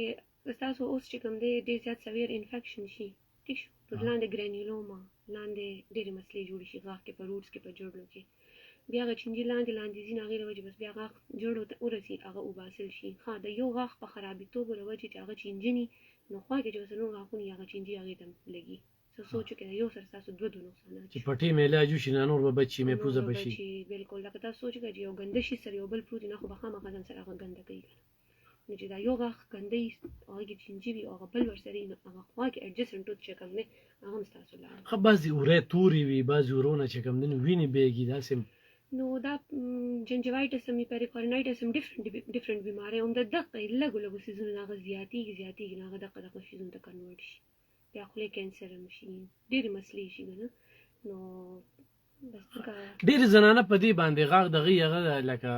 ستاسو اوس چې کوم دی ډېر زیات سویر انفیکشن شي ټیک شو په لاندې ګرینیولوما لاندې ډېرې مسلې جوړې شي غاښ کې په روټس کې په جوړو کې بیا هغه چینجي لاندې ځي نو هغې له وجې بس بیا غاښ جوړو ته ورسي هغه وباسل شي ښه د یو غاښ په خرابېتوب له وجې چې هغه چینجي نو خوا کې چې اوس نور غاښونه هغه چینجي هغې ته لګي څه سوچو کې یو سره ستاسو دوه نقصانات
چې پټۍ مې علاج وشي نه نور به بد شي محفوظه به شي
بالکل لکه تاسو سوچ کوئ چې یو ګنده شي سره یو بل پروت نه خو به خامخا ځان سره هغه ګنده کوي نو چې دا یو غاښ ګنده وي هغې کې چینجي وي او هغه بل ورسره وي نو هغه خوا کې اډجسټنټ ټوت چې کوم دی هغه هم ستاسو لاړ
ښه بعضې وری تورې وي بعضې ورونه چې کوم دی نو وینې بهېږي داسې
نو دا جنجوایټس هم پیریکارنایټس هم ډفرنٹ بیماری هم د دغه لږو لږو څیزونو نه هغه زیاتېږي نو هغه دغه څیزونو ته کنورټ شي بیا خولې کینسر هم شي ډېرې مسلې شي که نه نو
ډېرې زنانه په دې باندې غاښ دغې هغه لکه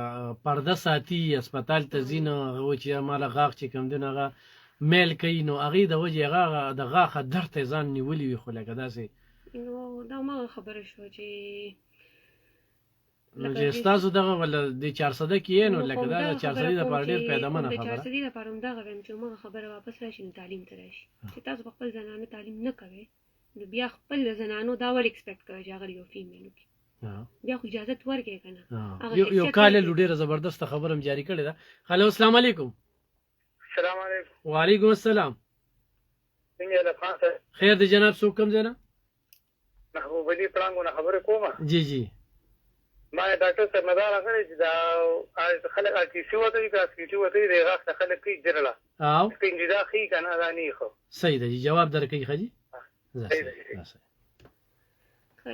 پرده ساتي هسپتال ته ځي نو هغه وایي چې ماله غاښ چې کوم دی نو هغه میل کوي نو هغې د وجې هغه د غاښه درد ته ځان نیولي وي خو لکه داسې
نو دا هماغه خبره شوه چې
نو چې ستاسو دغه ولا د 400 کې نو لکه دا 400 د پر ډېر پیدامنه خبره
400 د پر هم دغه ویم چې هماغه خبره واپس راشي نو تعلیم ته راشي چې تاسو په خپل زنانه تعلیم نه کوئ نو بیا خپل زنانو دا ول ایکسپیکټ کوي چې هغه یو فیمیل وي بیا خو اجازه ورکړي که نه
یو کال له ډېره زبردست خبره هم جاری کړې ده هلو السلام علیکم
السلام علیکم
وعلیکم السلام
څنګه ده خان صاحب
خیر دی جناب څوک کوم ځای نه
محبوب علي پړانګ نه خبره کومه
جی
ما ډاکټر صاحب نه دا راغلی چې دا خلک ارتیسي وته دي که اسکیټي وته دي د غاښ نه خلک کوي جرله
او
سپینجي دا ښي که نه دا نه ښه
صحیح ده جی جواب درکوي ښه جي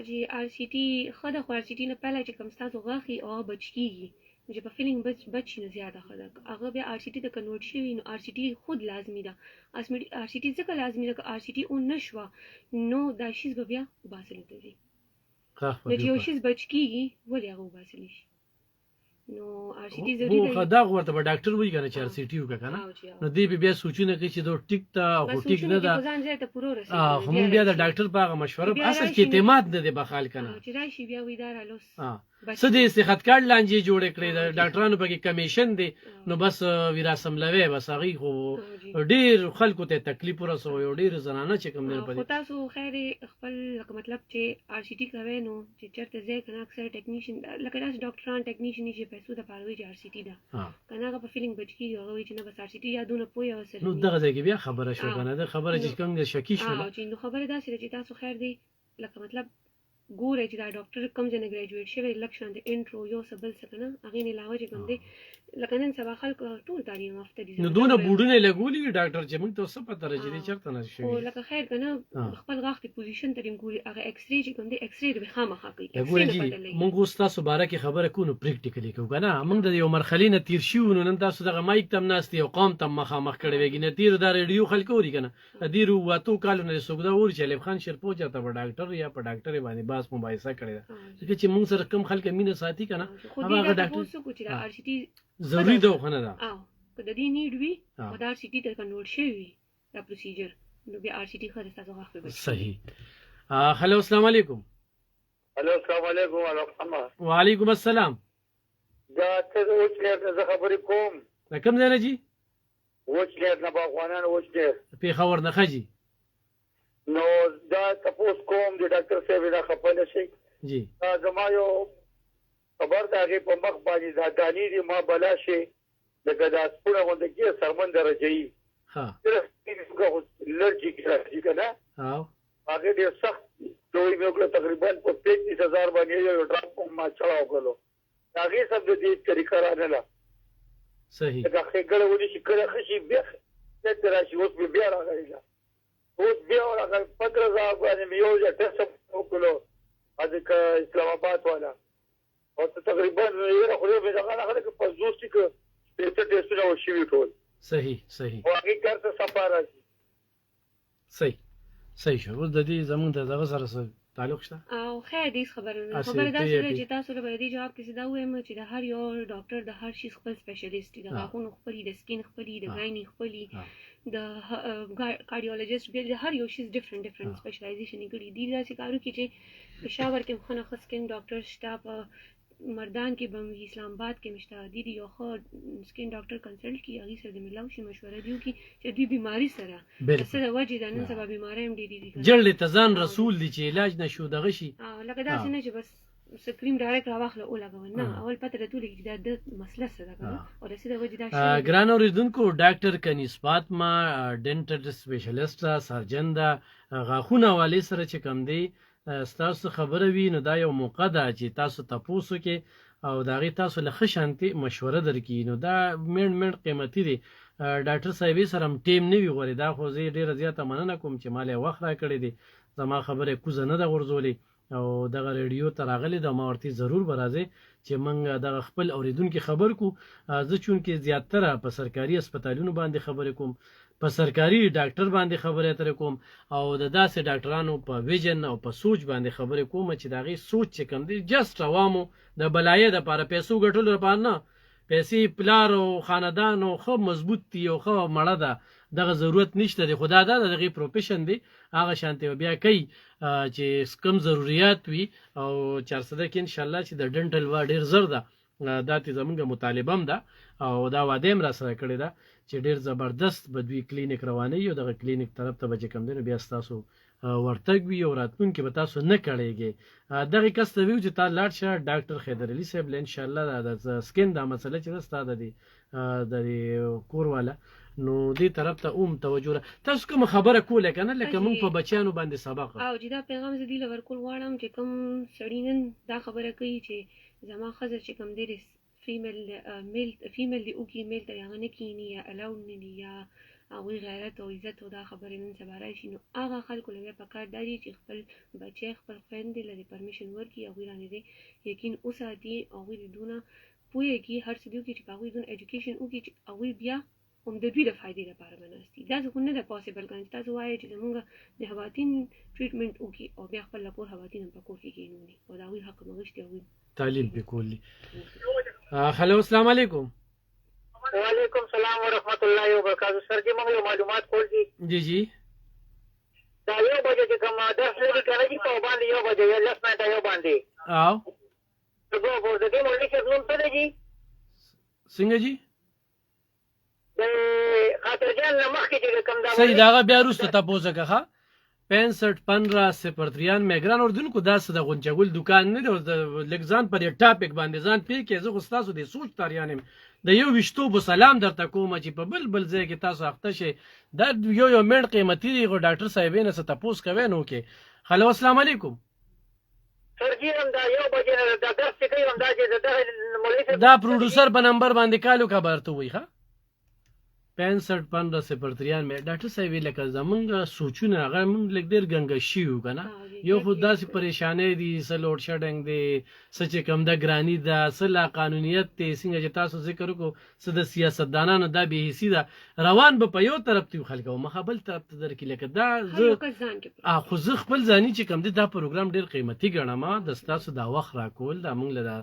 چې آر سی ټي ښه ده خو آر سی ټي نه پهله چې کوم ستاسو غاښ وي او هغه بچ کېږي نو چې په فیلینګ بچ شي نو زیاده ښه ده هغه بیا آر سی ټي ته کنورټ شوي نو آر سی ټي خود لازمي ده آر سی ټي ځکه لازمي ده که آر سی ټي اون نه شوه نو دا شیز به بیا وباسلو ته ځي نو چې یو شیز بچ کېږي ولې هغه وباسلی شي نو آر سی ټي ضروري دی
دا ورته به ډاکټر وایي که نه چې آر سی ټي وکړه که نه نو دی به بیا سوچونه کوي چې دا ټیک ده خو ټیک نه ده خو موږ بیا د ډاکټر په هغه مشوره په اصل کې اعتماد نه دی بخال که نه
چې راشي بیا وایي دا رالوس
څه دی صحت کارډ لانجې جوړې کړې د ډاکټرانو پکې کمیشن دی نو بس ویراسملوي بس هغې خو ډېر خلکو ته تکلیف ورسوي او ډېر زنانه چې کوم دی په
خو تاسو خیر خپل لکه مطلب چې آر سی ټي کوئ نو چې چېرته ځئ که نه اکثر ټیکنیشین لکه داسې ډاکټران ټیکنیشین چې پیسو دپاره وایي چې آر سی ټي ده که نه هغه په فیلینګ بچ کېږي هغه وایي چې نه بس آر سی ټي یا دونه پوه هغه سره
نو دغه ځای کې بیا خبره شوه که نه ده خبره چې کوم دی شکي شوله
چې نو خبره داسې ده چې تاسو خیر دی لکه مطلب ګورئ چې دا ډاکټر کوم ځای نه ګریجویټ شوی لږ شان د انټرو یو څه بل څه که نه هغې نه علاوه چې کوم دی لکه نن سبا خلک ټول تعلیم یافته دي
نو دونه بوډونه یې لګولي وي ډاکټر چې موږ ته څه پته راځي دی چېرته نه شوي
خو لکه خیر که نه خپل غاښ د پوزیشن ته ډېم ګوري هغه ایکس رې چې کوم دی ایکس رې به خامخا کوي
ګورئ جي موږ اوس تاسو باره کې خبره کوو نو پریکټیکلي کوو که نه موږ د یو مرحلې نه تېر شوي نو نن تاسو دغه مایک ته هم ناست یو قوم ته هم مخامخ کړی ویږي نه تېرو دا ریډیو خلک اوري که نه د تېرو اتو کالو نه څوک دا اوري چې ایوب خان شیرپو چېرته په ډاکټر یا په ډاکټرې باندې باس مباحثه کړې ده ځکه چې موږ سره کم خلک مینه ساتي که نه هغه ډاکټر ضروري ده خو نه ده
که د دې نیډ وي او د آر سی ټي ته کنورټ شوي وي دا پروسیجر نو بیا آر سی ټي ښه ده ستاسو غاښ به بچ
صحیح هلو السلام علیکم
هلو السلام علیکم
وعلیکم السلام
دا ته اوس لیر زه خبرې کوم
د کوم ځای نه جي
اوس لیر نه باغوانان اوس لیر
پېښور نه ښه جي
نو دا تپوس کوم د ډاکټر صاحب نه خفه نه شي
جی
زما یو خبر د هغې په مخ باندې دا دانې دي ما بلا شي لکه دا سپونه غونډه کې سرمن درجه یي لرجیک راځي که نه هغې ډېر سخت دوی مې وکړه تقریبا په 35,000 باندې یو ډراپ ما چړاو کړلو د هغې سب د دې طریقه رانله
صحیح
لکه ښېګړه ونیسي کله ښه شي بیا ته راشي اوس مې بیا راغلی ده اوس بیا راغلی 15,000 باندې مې یو ځای ټسټ وکړلو هذا اسلام آباد والا او تقریبا یې خو دې دغه نه خلک په 50 کې څه ټیسټونه وشوي ټول
صحیح
او هغې کار ته صفا راځي
صحیح شو اوس د دې زمونږ د دغه سره تعلق شته
او خیر دې خبره نه
اسې
خبره دا
ته
چې
یې
چې تاسو له دې جواب کې دا وایم چې د هر یو ډاکټر د هر شي خپل سپیشلیست دی د غاښونو خپل د سکین خپل د غاینې خپل د کارډیولوژیست بیا د هر یو شي ډیفرنٹ سپیشلایزیشن کړي دي دا چې کارو کې چې پېښور کې خو نه سکین ډاکټر شته په مردان کې بم اسلام آباد کې مشته دي یو خو سکین ډاکټر کنسلټ کی هغه سره د ملاو شي مشوره دیو کی چې دې بیماری سره څه د وجې د نن سبا بیماری هم ډېری دي
جړل ته ځان رسول دي چې علاج نشو دغه شي
لکه دا څنګه چې بس سکریم ډایرکټ راوخله او لګول نه اول پته راته لګی دا د مسله سره ده او د سیده وجې دا شي
ګران اوریدونکو ډاکټر کنیس فاطمه ډینټل سپیشلیست سرجن دا غاښونه والي سره چې کم دی ستاسو خبره وي نو دا یو موقع ده چې تاسو تاسو کې او دا غي تاسو له خشانتي مشوره درکې نو دا مېن قیمتي دي ډاکټر صاحب سره هم ټیم نه وی غوړي دا خو زه ډیره زیاته مننه کوم چې مال وخت را کړی دي زما خبره کوزه نه د غرزولې او دغه ریډیو ته راغلی د ما ورته ضرور برازي چې موږ دغه خپل اوریدونکو خبر کو زه چون کې زیاتره په سرکاري هسپتالونو باندې خبرې کوم په سرکاري ډاکټر باندې خبرې اترې کوم او د داسې ډاکټرانو په ویژن او په سوچ باندې خبرې کوم چې دغه سوچ چې کوم دی جست عوامو د بلایې د لپاره پیسو ګټلو لپاره نه پیسې پلار او خاندان او خو مضبوط دي او خو مړه ده دغه ضرورت نشته دی خدا دا دغه پروفیشن دی هغه شانتي بیا کوي چې کم ضرورت وي او 400 کې ان شاء الله چې د ډنټل وا ډیر زر ده دا ته زمونږ مطالبه هم ده او دا واده هم را سره کړی ده چې ډیر زبردست بدوی کلینیک رواني او دغه کلینیک طرف ته بچ کم دی بیا تاسو ورتګ وی او راتلونکي به تاسو نه کړئږي دغه کس ته ویو چې تا لاړ شه ډاکټر خیدر علي صاحب ان شاء الله د سکین دا مسله چې ستاسو د کور والا نو دې طرف ته توجه تاسو کوم خبره کوله کنه لکه مونږ په بچیانو باندې سبق
او چې دا پیغام زه دی لور کول غواړم چې کوم سړینن دا خبره کوي چې زما خزر چې کوم دی فیمیل دی او کی میل ته یغه نه کینی یا الاو نه یا او غیرت او عزت او دا خبره نن سبا راشي نو هغه خلکو له په کار دی چې خپل بچي خپل فرند لري پرمیشن ورکي او غیرانه دي یقین اوساتي او غیر دونه پوهیږي هر څه دی چې هغه دون اډوکیشن او کې او بیا هم د دوی د فائدې لپاره بناستي دا څه نه ده پاسبل کنه تاسو وایي چې موږ د هواتین ټریټمنټ وکي او بیا خپل کور هواتین په کور کې کینونی او دا وی حق مغشتي او
تعلیم به کولی هلو السلام علیکم
وعلیکم السلام ورحمۃ اللہ وبرکاتہ سر جی موږ معلومات کول دي
جی
دا یو بجې چې کوم 10 لري کنه چې په باندې یو بجې یا 10 منټه یو باندې
او
دغه د دې مولوی کې نوم څه دی
څنګه جی
د خاطر جان مخکې چې کوم دا
صحیح داغه بیا روسته تاسو کخه 65-15-93 میګران اردن کو داس د غونچګل دکان نه د لګزان پر ټاپک باندې ځان پی کې زه خو تاسو د سوچ تاریانم د یو وشتو بو سلام درته کوم چې په بل ځای کې تاسو اخته شي دا یو مړ قیمتي دی ډاکټر صاحبینه څه تاسو کوي نو کې هلو السلام علیکم
سر جی هم دا یو بجې دا درس کوي هم دا چې د مولوی
دا پروډوسر په نمبر باندې کالو خبرته وي ښا 65-15-93 مې ډاکټر صاحب لکه زمونږ سوچونه هغه مونږ لګ ډیر ګنګ شیو کنه یو خو داسې پریشانې دي سلوډ شډنګ دي سچ کم د ګرانی دا سلا قانونیت ته څنګه چې تاسو ذکر وکړو څه د سیاستدانانو دا به حصي دا روان به په یو طرف ته خلکو مخابل طرف ته درکې لکه دا خو زه خپل ځاني چې کم دي دا پروګرام ډیر قیمتي ګڼم د تاسو دا وخت راکول دا مونږ له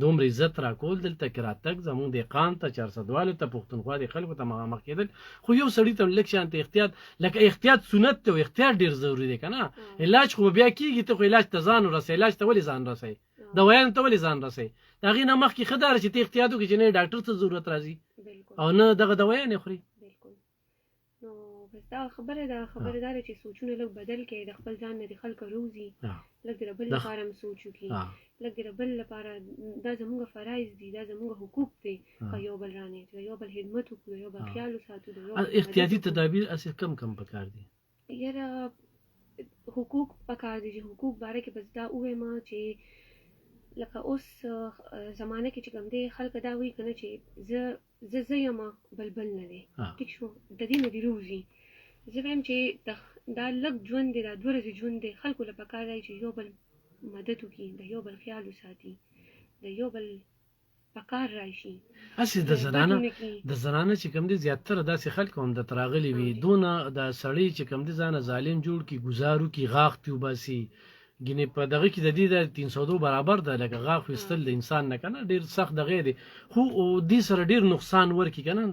دومره عزت راکول دلته کراتک زمونږ د قام ته 400 والو ته پښتونخوا د خلکو ته مخ کېدل خو یو سړی ته لکه شانت احتیاط لکه احتیاط سنت ته احتیاط ډیر ضروری دی کنه علاج خو بیا کیږي ته خو علاج ته ځان ورسې علاج ته ولې ځان رسې دوايان ته ولې ځان رسې دا غي نه مخ کې خدای چې ته احتیاط وکړي چې نه ډاکټر ته ضرورت راځي او نه دغه دوايان خوري
نو دا خبره دار چې سوچونه لږ بدل کړي د خپل ځان نه د خلکو روزي لږ د بل لپاره سوچو کې لږ د بل لپاره دا زموږ فرایض دي دا زموږ حقوق دي یو بل رانه یو بل خدمت وکړو یو بل خیال وساتو
احتیاطي تدابیر اساس کم پکار دي
یاره حقوق پکار دي حقوق باره کې بس دا وایم چې لکه اوس زمانه کې چې کوم دي خلک دا وی کنه چې زه یم بلبل نه دي ټیک شو د دې نه دی روزي زه وایم چې دا لږ ژوند دی دا دوه ورځې ژوند دی خلکو له پکار دی چې یو بل مدد وکړي د یو بل خیال وساتي د یو بل پکار راشي
اسی د زنانه چې کوم دي زیاتره داسې خلک هم د تراغلي وي دونه د سړی چې کوم دي ځان ظالم جوړ کی گزارو کی غاخ تیو باسي ګینه په دغه کې د دې د 302 برابر ده لکه غاښ وستل د انسان نه کنه ډیر سخت دغه دی خو دې سره ډیر نقصان ورکی کنه